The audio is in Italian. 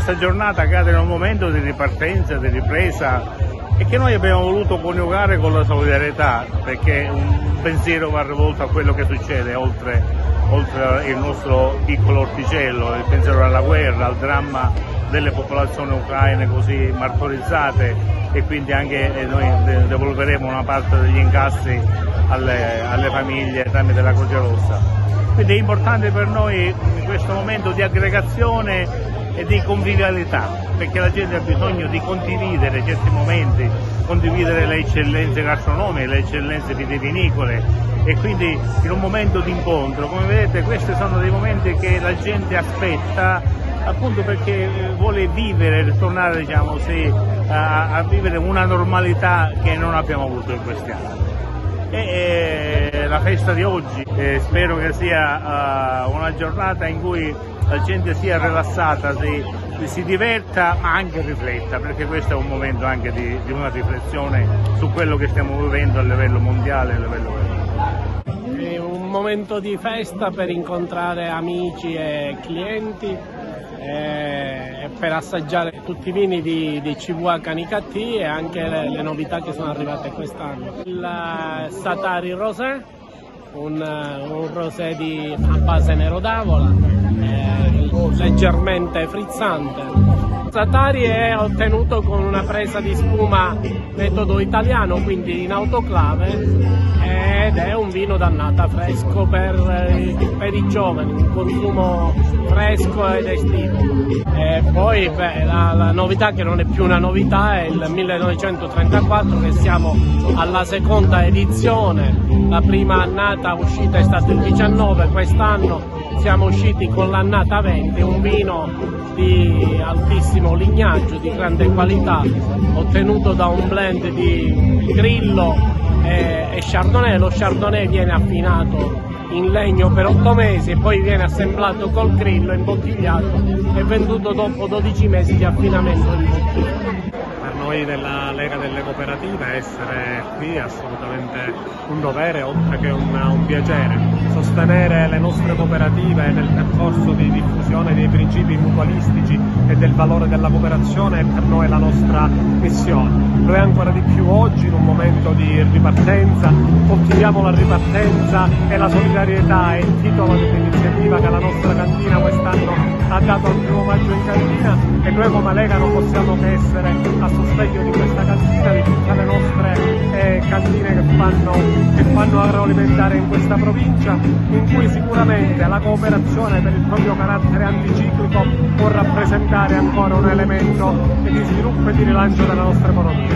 questa giornata cade in un momento di ripartenza, di ripresa e che noi abbiamo voluto coniugare con la solidarietà, perché un pensiero va rivolto a quello che succede oltre il nostro piccolo orticello, il pensiero alla guerra, al dramma delle popolazioni ucraine così martorizzate, e quindi anche noi devolveremo una parte degli incassi alle famiglie tramite la Croce Rossa. Quindi è importante per noi in questo momento di aggregazione e di convivialità, perché la gente ha bisogno di condividere certi momenti, condividere le eccellenze gastronomiche, le eccellenze vitivinicole, e quindi in un momento di incontro, come vedete, questi sono dei momenti che la gente aspetta, appunto perché vuole vivere, ritornare a vivere una normalità che non abbiamo avuto in questi anni. E la festa di oggi spero che sia una giornata in cui la gente sia rilassata, si diverta ma anche rifletta, perché questo è un momento anche di una riflessione su quello che stiamo vivendo a livello mondiale, a livello europeo. È un momento di festa per incontrare amici e clienti, per assaggiare tutti i vini di CVA Canicattì e anche le novità che sono arrivate quest'anno. Il Satari Rosé, un rosé a base nero d'avola, leggermente frizzante. Satari è ottenuto con una presa di spuma metodo italiano, quindi in autoclave, ed è un vino d'annata fresco per i giovani, un consumo fresco ed estivo. E poi la novità, che non è più una novità, è il 1934, che siamo alla seconda edizione. La prima annata uscita è stata il 19, quest'anno siamo usciti con l'annata 20, un vino di altissimo lignaggio, di grande qualità, ottenuto da un blend di Grillo e Chardonnay. Lo Chardonnay viene affinato in legno per 8 mesi e poi viene assemblato col Grillo, imbottigliato e venduto dopo 12 mesi di affinamento in bottiglia. Per noi della Lega delle Cooperative essere qui è assolutamente un dovere, oltre che un piacere. Sostenere le nostre cooperative nel percorso di diffusione dei principi mutualistici e del valore della cooperazione è per noi la nostra missione. Lo è ancora di più oggi, in un momento di ripartenza. Coltiviamo la ripartenza e la solidarietà è il titolo dell'iniziativa che la nostra cantina quest'anno ha dato al 1° maggio in cantina, e noi come Lega non possiamo che essere a sostegno di questa cantina, di tutte le nostre cantine che fanno agroalimentare in questa provincia, in cui sicuramente la cooperazione, per il proprio carattere anticiclico, può rappresentare ancora un elemento di sviluppo e di rilancio della nostra economia.